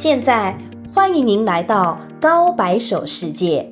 现在欢迎您来到高白手世界。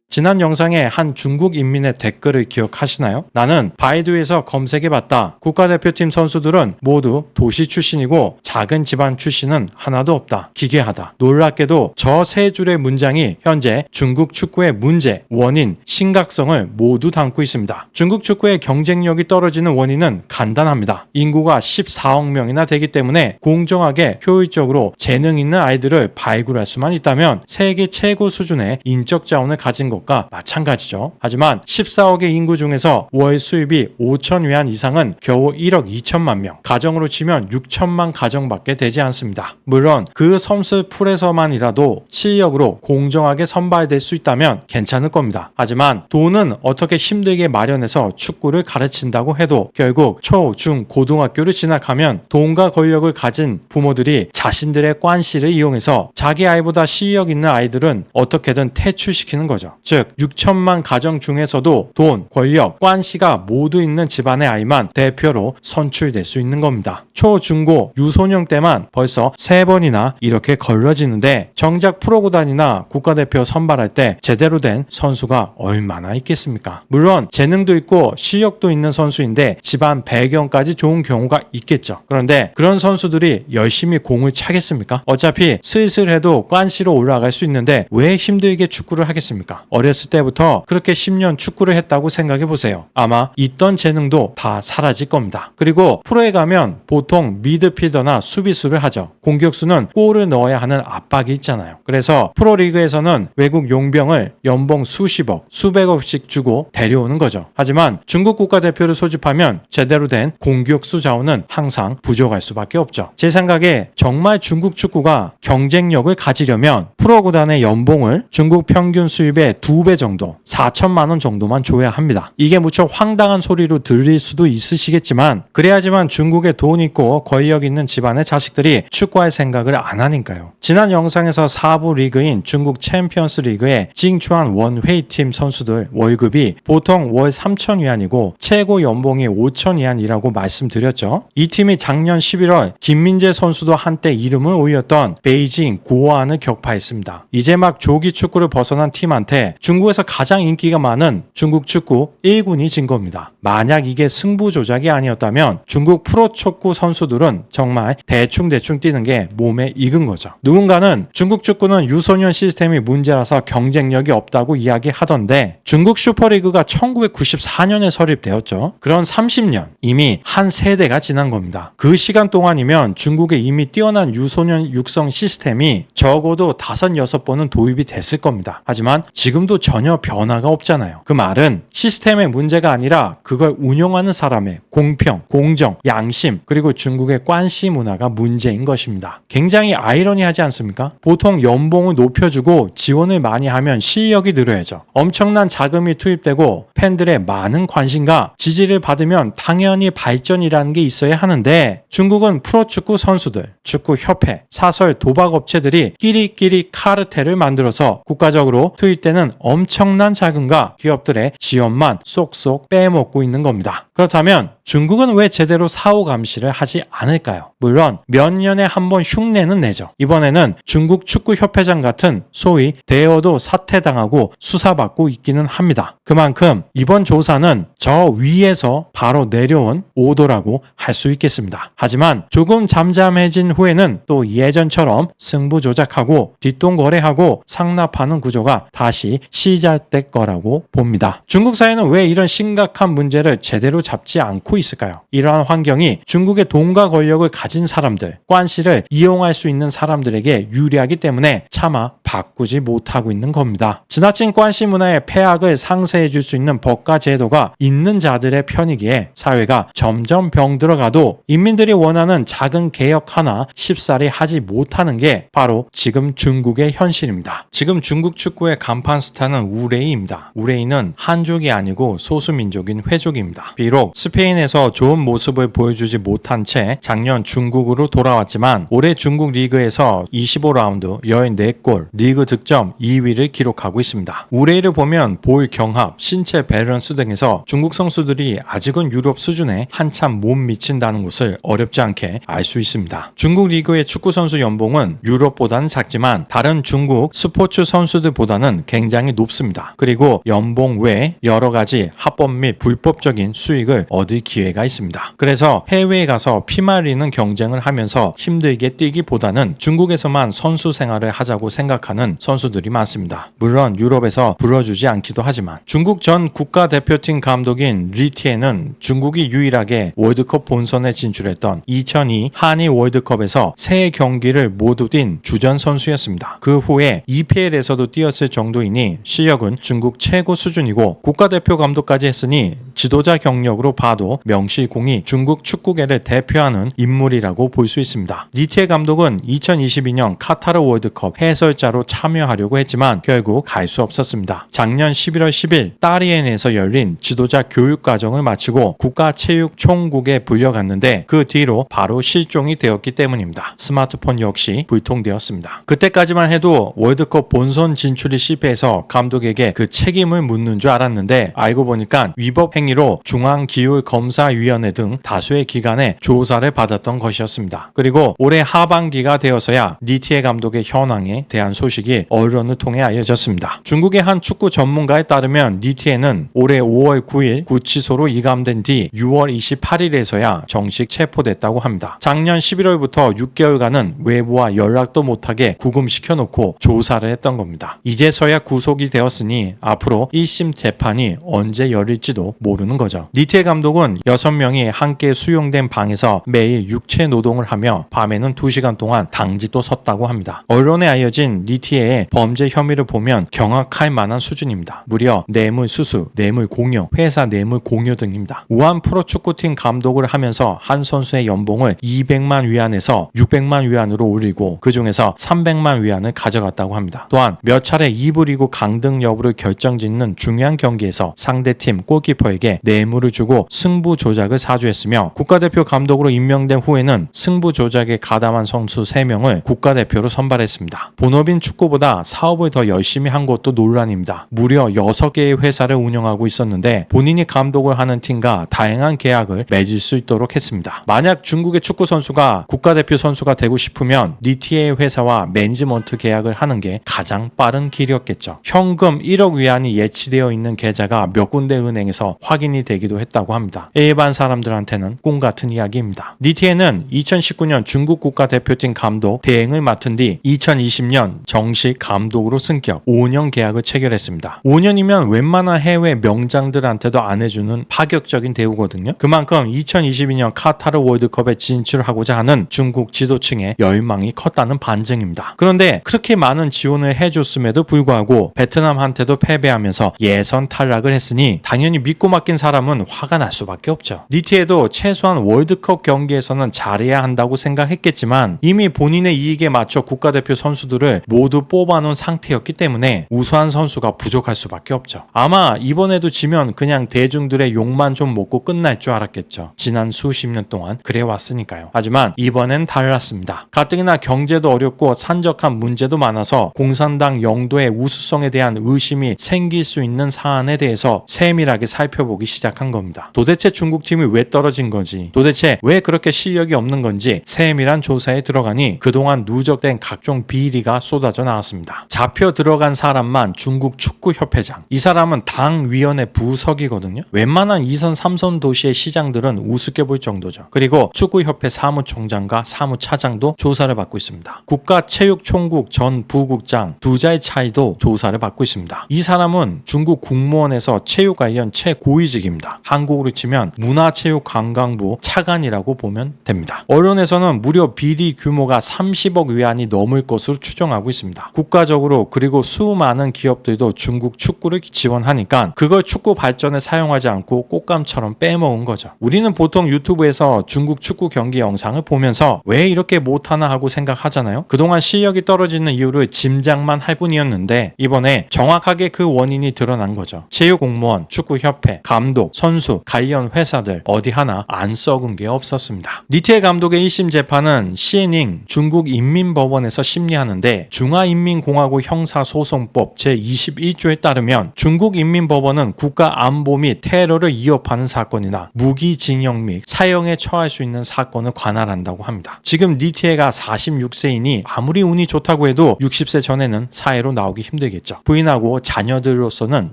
지난 영상에 한 중국 인민의 댓글을 기억하시나요? 나는 바이두에서 검색해봤다. 국가대표팀 선수들은 모두 도시 출신이고 작은 집안 출신은 하나도 없다. 기괴하다. 놀랍게도 저 세 줄의 문장이 현재 중국 축구의 문제, 원인, 심각성을 모두 담고 있습니다. 중국 축구의 경쟁력이 떨어지는 원인은 간단합니다. 인구가 14억 명이나 되기 때문에 공정하게 효율적으로 재능 있는 아이들을 발굴할 수만 있다면 세계 최고 수준의 인적 자원을 가진 것 과 마찬가지죠. 하지만 14억의 인구 중에서 월 수입이 5천 위안 이상은 겨우 1억 2천만 명, 가정으로 치면 6천만 가정밖에 되지 않습니다. 물론 그 선수 풀에서만이라도 실력으로 공정하게 선발될 수 있다면 괜찮을 겁니다. 하지만 돈은 어떻게 힘들게 마련해서 축구를 가르친다고 해도 결국 초, 중, 고등학교를 진학하면 돈과 권력을 가진 부모들이 자신들의 관시를 이용해서 자기 아이보다 실력 있는 아이들은 어떻게든 퇴출시키는 거죠. 즉 6천만 가정 중에서도 돈, 권력, 관시가 모두 있는 집안의 아이만 대표로 선출될 수 있는 겁니다. 초, 중고, 유소년 때만 벌써 3번이나 이렇게 걸러지는데 정작 프로구단이나 국가대표 선발할 때 제대로 된 선수가 얼마나 있겠습니까? 물론 재능도 있고 실력도 있는 선수인데 집안 배경까지 좋은 경우가 있겠죠. 그런데 그런 선수들이 열심히 공을 차겠습니까? 어차피 슬슬 해도 관시로 올라갈 수 있는데 왜 힘들게 축구를 하겠습니까? 어렸을 때부터 그렇게 10년 축구를 했다고 생각해 보세요. 아마 있던 재능도 다 사라질 겁니다. 그리고 프로에 가면 보통 미드필더나 수비수를 하죠. 공격수는 골을 넣어야 하는 압박이 있잖아요. 그래서 프로리그에서는 외국 용병을 연봉 수십억, 수백억씩 주고 데려오는 거죠. 하지만 중국 국가대표를 소집하면 제대로 된 공격수 자원은 항상 부족할 수밖에 없죠. 제 생각에 정말 중국 축구가 경쟁력을 가지려면 프로구단의 연봉을 중국 평균 수입의 2배 정도, 4천만 원 정도만 줘야 합니다. 이게 무척 황당한 소리로 들릴 수도 있으시겠지만 그래야지만 중국에 돈 있고 권력 있는 집안의 자식들이 축구할 생각을 안 하니까요. 지난 영상에서 4부 리그인 중국 챔피언스 리그의 징추안 원회이팀 선수들 월급이 보통 월 3천 위안이고 최고 연봉이 5천 위안이라고 말씀드렸죠. 이 팀이 작년 11월 김민재 선수도 한때 이름을 올렸던 베이징 고아안을 격파했습니다. 이제 막 조기 축구를 벗어난 팀한테 중국에서 가장 인기가 많은 중국 축구 1군이 진 겁니다. 만약 이게 승부 조작이 아니었다면 중국 프로축구 선수들은 정말 대충 뛰는 게 몸에 익은 거죠. 누군가는 중국 축구는 유소년 시스템이 문제라서 경쟁력이 없다고 이야기하던데 중국 슈퍼리그가 1994년에 설립되었죠. 그런 30년, 이미 한 세대가 지난 겁니다. 그 시간 동안이면 중국에 이미 뛰어난 유소년 육성 시스템이 적어도 5-6번은 도입이 됐을 겁니다. 하지만 지금도 전혀 변화가 없잖아요. 그 말은 시스템의 문제가 아니라 그걸 운영하는 사람의 공평, 공정, 양심, 그리고 중국의 관시 문화가 문제인 것입니다. 굉장히 아이러니하지 않습니까? 보통 연봉을 높여주고 지원을 많이 하면 실력이 늘어야죠. 엄청난 자금이 투입되고 팬들의 많은 관심과 지지를 받으면 당연히 발전이라는 게 있어야 하는데 중국은 프로축구 선수들, 축구협회, 사설 도박업체들이 끼리끼리 카르텔을 만들어서 국가적으로 투입되는 엄청난 자금과 기업들의 지원만 쏙쏙 빼먹고 있는 겁니다. 그렇다면 중국은 왜 제대로 사후 감시를 하지 않을까요? 물론 몇 년에 한 번 흉내는 내죠. 이번에는 중국 축구협회장 같은 소위 대여도 사퇴당하고 수사받고 있기는 합니다. 그만큼 이번 조사는 저 위에서 바로 내려온 오더라고 할 수 있겠습니다. 하지만 조금 잠잠해진 후에는 또 예전처럼 승부 조작하고 뒷돈거래하고 상납하는 구조가 다시 시작될 거라고 봅니다. 중국 사회는 왜 이런 심각한 문제를 제대로 잡지 않고 있을까요? 이러한 환경이 중국의 돈과 권력을 가진 사람들, 관시를 이용할 수 있는 사람들에게 유리하기 때문에 차마 바꾸지 못하고 있는 겁니다. 지나친 관시 문화의 폐악을 상쇄해 줄 수 있는 법과 제도가 있는 자들의 편이기에 사회가 점점 병들어가도 인민들이 원하는 작은 개혁 하나 쉽사리 하지 못하는 게 바로 지금 중국의 현실입니다. 지금 중국 축구의 간판 스타는 우레이입니다. 우레이는 한족이 아니고 소수민족인 회족입니다. 비록 비록 스페인에서 좋은 모습을 보여주지 못한 채 작년 중국으로 돌아왔지만 올해 중국 리그에서 25라운드 14골, 리그 득점 2위를 기록하고 있습니다. 우레이를 보면 볼 경합, 신체 밸런스 등에서 중국 선수들이 아직은 유럽 수준에 한참 못 미친다는 것을 어렵지 않게 알 수 있습니다. 중국 리그의 축구 선수 연봉은 유럽보다는 작지만 다른 중국 스포츠 선수들보다는 굉장히 높습니다. 그리고 연봉 외에 여러 가지 합법 및 불법적인 수익을 얻을 기회가 있습니다. 그래서 해외에 가서 피말리는 경쟁을 하면서 힘들게 뛰기보다는 중국에서만 선수 생활을 하자고 생각하는 선수들이 많습니다. 물론 유럽에서 불러주지 않기도 하지만 중국 전 국가대표팀 감독인 리티에는 중국이 유일하게 월드컵 본선에 진출했던 2002 한일 월드컵에서 3경기를 모두 뛴 주전 선수였습니다. 그 후에 EPL에서도 뛰었을 정도이니 실력은 중국 최고 수준이고 국가대표 감독까지 했으니 지도자 경력으로 봐도 명실공히 중국 축구계를 대표하는 인물이라고 볼 수 있습니다. 리티에 감독은 2022년 카타르 월드컵 해설자로 참여하려고 했지만 결국 갈 수 없었습니다. 작년 11월 10일 따리엔에서 열린 지도자 교육과정을 마치고 국가체육총국에 불려갔는데 그 뒤로 바로 실종이 되었기 때문입니다. 스마트폰 역시 불통되었습니다. 그때까지만 해도 월드컵 본선 진출이 실패해서 감독에게 그 책임을 묻는 줄 알았는데 알고 보니까 위법 행위로 중앙기율검사위원회 등 다수의 기관에 조사를 받았던 것이었습니다. 그리고 올해 하반기가 되어서야 리티에 감독의 현황에 대한 소식이 언론을 통해 알려졌습니다. 중국의 한 축구 전문가에 따르면 리티에는 올해 5월 9일 구치소로 이감된 뒤 6월 28일에서야 정식 체포됐다고 합니다. 작년 11월부터 6개월간은 외부와 연락도 못하게 구금시켜놓고 조사를 했던 겁니다. 이제서야 구속이 되었으니 앞으로 1심 재판이 언제 열릴지도 모르는 거죠. 리티에 감독은 6명이 함께 수용된 방에서 매일 육체 노동을 하며 밤에는 2시간 동안 당직도 섰다고 합니다. 언론에 알려진 리티에의 범죄 혐의를 보면 경악할 만한 수준입니다. 무려 뇌물 수수, 뇌물 공여, 회사 뇌물 공여 등입니다. 우한 프로축구팀 감독을 하면서 한 선수의 연봉을 200만 위안에서 600만 위안으로 올리고 그 중에서 300만 위안을 가져갔다고 합니다. 또한 몇 차례 2부 리그 강등 여부를 결정짓는 중요한 경기에서 상대팀 골키퍼에게 뇌물을 주고 승부 조작을 사주했으며 국가대표 감독으로 임명된 후에는 승부 조작에 가담한 선수 3명을 국가대표로 선발했습니다. 본업인 축구보다 사업을 더 열심히 한 것도 논란입니다. 무려 6개의 회사를 운영하고 있었는데 본인이 감독을 하는 팀과 다양한 계약을 맺을 수 있도록 했습니다. 만약 중국의 축구 선수가 국가대표 선수가 되고 싶으면 리티에의 회사와 매니지먼트 계약을 하는 게 가장 빠른 길이었겠죠. 현금 1억 위안이 예치되어 있는 계좌가 몇 군데 은행에서 확인이 되기도 했다고 합니다. 일반 사람들한테는 꿈 같은 이야기입니다. 리티에는 2019년 중국 국가대표팀 감독 대행을 맡은 뒤 2020년 정식 감독으로 승격, 5년 계약을 체결했습니다. 5년이면 웬만한 해외 명장들한테도 안 해주는 파격적인 대우거든요. 그만큼 2022년 카타르 월드컵에 진출하고자 하는 중국 지도층의 열망이 컸다는 반증입니다. 그런데 그렇게 많은 지원을 해줬음에도 불구하고 베트남한테도 패배하면서 예선 탈락을 했으니 당연히 믿고 맡긴 사람은 화가 날 수밖에 없죠. 리티에도 최소한 월드컵 경기에서는 잘해야 한다고 생각했겠지만 이미 본인의 이익에 맞춰 국가대표 선수들을 모두 뽑아놓은 상태였기 때문에 우수한 선수가 부족할 수밖에 없죠. 아마 이번에도 지면 그냥 대중들의 욕만 좀 먹고 끝날 줄 알았겠죠. 지난 수십 년 동안 그래 왔으니까요. 하지만 이번엔 달랐습니다. 가뜩이나 경제도 어렵고 산적한 문제도 많아서 공산당 영도의 우수성에 대한 의심이 생길 수 있는 사안에 대해서 세밀하게 살펴보기 시작한 겁니다. 도대체 중국팀이 왜 떨어진 건지, 도대체 왜 그렇게 실력이 없는 건지 세밀한 조사에 들어가니 그동안 누적된 각종 비리가 쏟아져 나왔습니다. 잡혀 들어간 사람만 중국 축구협회장. 이 사람은 당위원회 부석이거든요. 웬만한 2선, 3선 도시의 시장들은 우습게 볼 정도죠. 그리고 축구협회 사무총장과 사무차장도 조사를 받고 있습니다. 국가체육총국 전 부국장 두 자의 차이도 조사를 받고 있습니다. 이 사람은 중국 국무원에서 체육 관련 최고위직입니다. 한국으로 치면 문화체육관광부 차관이라고 보면 됩니다. 언론에서는 무려 비리 규모가 30억 위안이 넘을 것으로 추정하고 있습니다. 국가적으로 그리고 수많은 기업들도 중국 축구를 지원하니까 그걸 축구 발전에 사용하지 않고 꽃감처럼 빼먹은 거죠. 우리는 보통 유튜브에서 중국 축구 경기 영상을 보면서 왜 이렇게 못하나 하고 생각하잖아요. 그동안 실력이 떨어지는 이유를 짐작만 할 뿐이었는데 이번에 정확하게 그 원인이 드러난 거죠. 체육공무원, 축구협회, 감독, 선수 선수, 관련 회사들 어디 하나 안 썩은 게 없었습니다. 니티에 감독의 1심 재판은 시에닝 중국인민법원에서 심리하는데 중화인민공화국 형사소송법 제21조에 따르면 중국인민법원은 국가안보 및 테러를 이어파는 사건이나 무기징역 및 사형에 처할 수 있는 사건을 관할한다고 합니다. 지금 니티에가 46세이니 아무리 운이 좋다고 해도 60세 전에는 사회로 나오기 힘들겠죠. 부인하고 자녀들로서는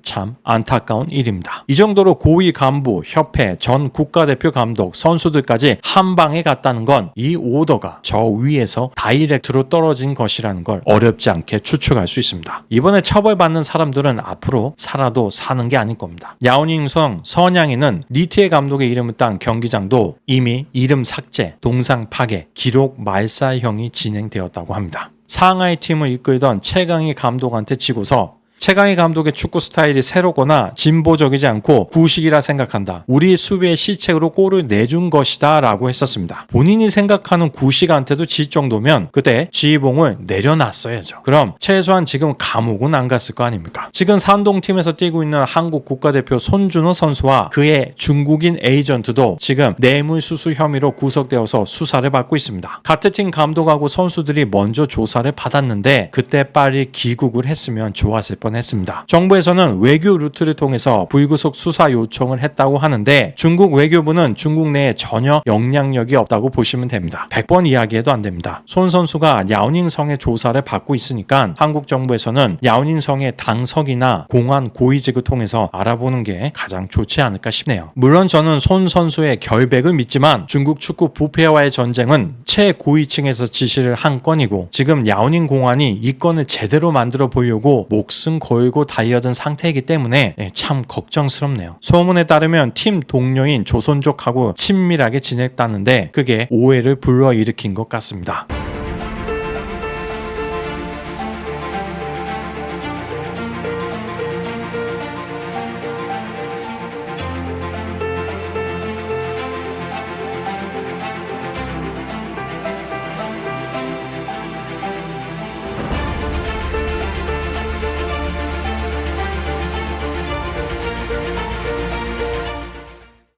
참 안타까운 일입니다. 이 정도로 고위 간부, 협회, 전 국가대표 감독, 선수들까지 한 방에 갔다는 건 이 오더가 저 위에서 다이렉트로 떨어진 것이라는 걸 어렵지 않게 추측할 수 있습니다. 이번에 처벌받는 사람들은 앞으로 살아도 사는 게 아닐 겁니다. 야오닝성 선양이는 니티에 감독의 이름을 딴 경기장도 이미 이름 삭제, 동상 파괴, 기록 말살형이 진행되었다고 합니다. 상하이 팀을 이끌던 최강희 감독한테 지고서 최강희 감독의 축구 스타일이 새롭거나 진보적이지 않고 구식이라 생각한다. 우리 수비의 시책으로 골을 내준 것이다 라고 했었습니다. 본인이 생각하는 구식한테도 질 정도면 그때 지휘봉을 내려놨어야죠. 그럼 최소한 지금 감옥은 안 갔을 거 아닙니까? 지금 산동팀에서 뛰고 있는 한국 국가대표 손준호 선수와 그의 중국인 에이전트도 지금 뇌물수수 혐의로 구속되어서 수사를 받고 있습니다. 같은 팀 감독하고 선수들이 먼저 조사를 받았는데 그때 빨리 귀국을 했으면 좋았을 뻔했습니다. 정부에서는 외교 루트를 통해서 불구속 수사 요청을 했다고 하는데 중국 외교부는 중국 내에 전혀 영향력이 없다고 보시면 됩니다. 100번 이야기해도 안 됩니다. 손 선수가 야오닝성의 조사를 받고 있으니까 한국 정부에서는 야오닝성의 당석이나 공안 고위직을 통해서 알아보는 게 가장 좋지 않을까 싶네요. 물론 저는 손 선수의 결백을 믿지만 중국 축구 부패와의 전쟁은 최고위층에서 지시를 한 건이고 지금 야오닝 공안이 이 건을 제대로 만들어 보려고 목숨 걸고 달려든 상태이기 때문에 참 걱정스럽네요. 소문에 따르면 팀 동료인 조선족하고 친밀하게 지냈다는데 그게 오해를 불러일으킨 것 같습니다.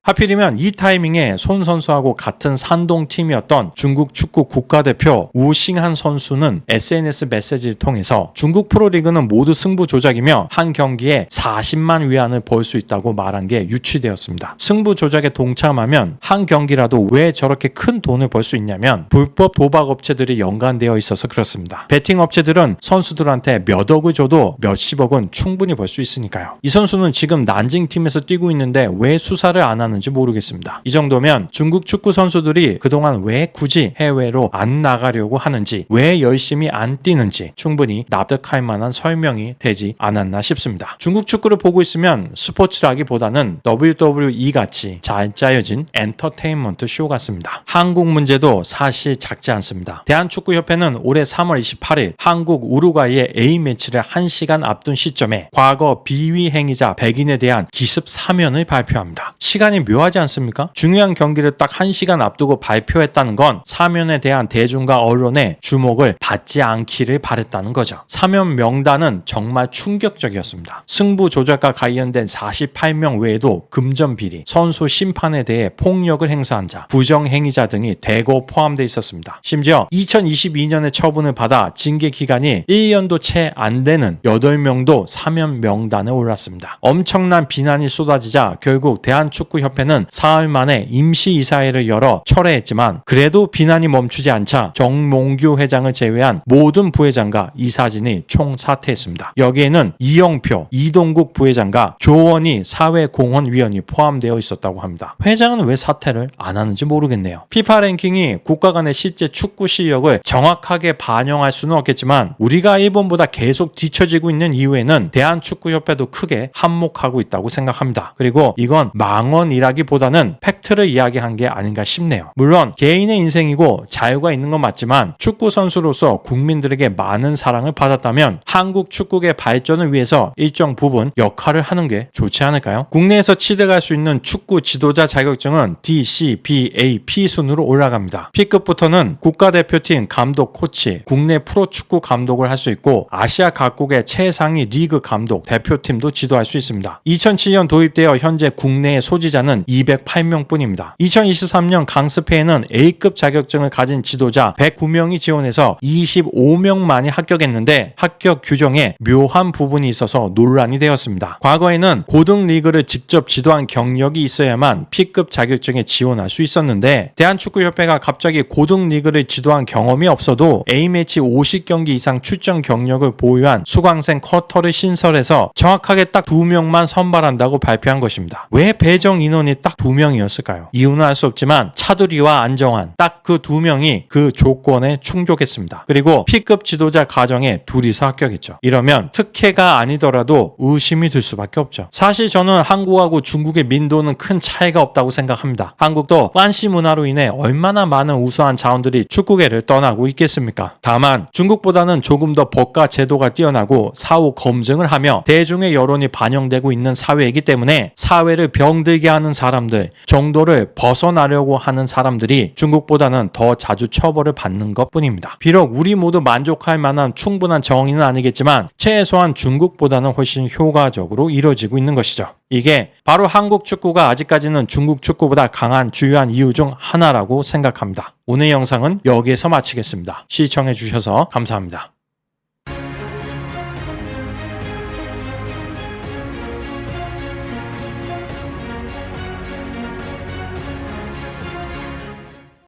하필이면 이 타이밍에 손 선수하고 같은 산동팀이었던 중국 축구 국가대표 우싱한 선수는 SNS 메시지를 통해서 중국 프로리그는 모두 승부 조작이며 한 경기에 40만 위안을 벌 수 있다고 말한 게 유출되었습니다. 승부 조작에 동참하면 한 경기라도 왜 저렇게 큰 돈을 벌 수 있냐면 불법 도박 업체들이 연관되어 있어서 그렇습니다. 베팅 업체들은 선수들한테 몇 억을 줘도 몇십억은 충분히 벌 수 있으니까요. 이 선수는 지금 난징 팀에서 뛰고 있는데 왜 수사를 안 하는 지 모르겠습니다. 이 정도면 중국 축구 선수들이 그동안 왜 굳이 해외로 안 나가려고 하는지, 왜 열심히 안 뛰는지 충분히 납득할 만한 설명이 되지 않았나 싶습니다. 중국 축구를 보고 있으면 스포츠라기보다는 WWE 같이 잘 짜여진 엔터테인먼트 쇼 같습니다. 한국 문제도 사실 작지 않습니다. 대한축구협회는 올해 3월 28일 한국 우루과이의 A매치를 1시간 앞둔 시점에 과거 비위 행위자 100인에 대한 기습 사면을 발표합니다. 시간이 묘하지 않습니까? 중요한 경기를 딱 1시간 앞두고 발표했다는 건 사면에 대한 대중과 언론의 주목을 받지 않기를 바랬다는 거죠. 사면 명단은 정말 충격적이었습니다. 승부 조작과 관련된 48명 외에도 금전 비리, 선수 심판에 대해 폭력을 행사한 자, 부정 행위자 등이 대거 포함되어 있었습니다. 심지어 2022년에 처분을 받아 징계 기간이 1년도 채 안 되는 8명도 사면 명단에 올랐습니다. 엄청난 비난이 쏟아지자 결국 대한축구협회는 사흘 만에 임시이사회를 열어 철회했지만 그래도 비난이 멈추지 않자 정몽규 회장을 제외한 모든 부회장과 이사진이 총사퇴했습니다. 여기에는 이영표, 이동국 부회장과 조원희 사회공헌위원이 포함되어 있었다고 합니다. 회장은 왜 사퇴를 안 하는지 모르겠네요. 피파 랭킹이 국가 간의 실제 축구 실력을 정확하게 반영할 수는 없겠지만 우리가 일본보다 계속 뒤처지고 있는 이유에는 대한축구협회도 크게 한몫하고 있다고 생각합니다. 그리고 이건 망언이라 인생이라기보다는 팩트를 이야기한 게 아닌가 싶네요. 물론 개인의 인생이고 자유가 있는 건 맞지만 축구 선수로서 국민들에게 많은 사랑을 받았다면 한국 축구의 발전을 위해서 일정 부분 역할을 하는 게 좋지 않을까요? 국내에서 취득할 수 있는 축구 지도자 자격증은 D, C, B, A, P 순으로 올라갑니다. P급부터는 국가대표팀 감독 코치, 국내 프로축구 감독을 할 수 있고 아시아 각국의 최상위 리그 감독, 대표팀도 지도할 수 있습니다. 2007년 도입되어 현재 국내의 소지자는 208명 뿐입니다. 2023년 강스페에는 A급 자격증을 가진 지도자 109명이 지원해서 25명만이 합격했는데 합격 규정에 묘한 부분이 있어서 논란이 되었습니다. 과거에는 고등 리그를 직접 지도한 경력이 있어야만 P급 자격증에 지원할 수 있었는데 대한축구협회가 갑자기 고등 리그를 지도한 경험이 없어도 A매치 50경기 이상 출전 경력을 보유한 수강생 쿼터를 신설해서 정확하게 딱 2명만 선발한다고 발표한 것입니다. 왜 배정 인원이 딱 2명이었을까요? 이유는 알 수 없지만 차두리와 안정환 딱 그 2명이 그 조건에 충족했습니다. 그리고 P급 지도자 과정에 둘이서 합격했죠. 이러면 특혜가 아니더라도 의심이 들 수밖에 없죠. 사실 저는 한국하고 중국의 민도는 큰 차이가 없다고 생각합니다. 한국도 판시 문화로 인해 얼마나 많은 우수한 자원들이 축구계를 떠나고 있겠습니까? 다만 중국보다는 조금 더 법과 제도가 뛰어나고 사후 검증을 하며 대중의 여론이 반영되고 있는 사회이기 때문에 사회를 병들게 하는 사람들 정도를 벗어나려고 하는 사람들이 중국보다는 더 자주 처벌을 받는 것뿐입니다. 비록 우리 모두 만족할 만한 충분한 정의는 아니겠지만 최소한 중국보다는 훨씬 효과적으로 이루어지고 있는 것이죠. 이게 바로 한국 축구가 아직까지는 중국 축구보다 강한 주요한 이유 중 하나라고 생각합니다. 오늘 영상은 여기에서 마치겠습니다. 시청해 주셔서 감사합니다.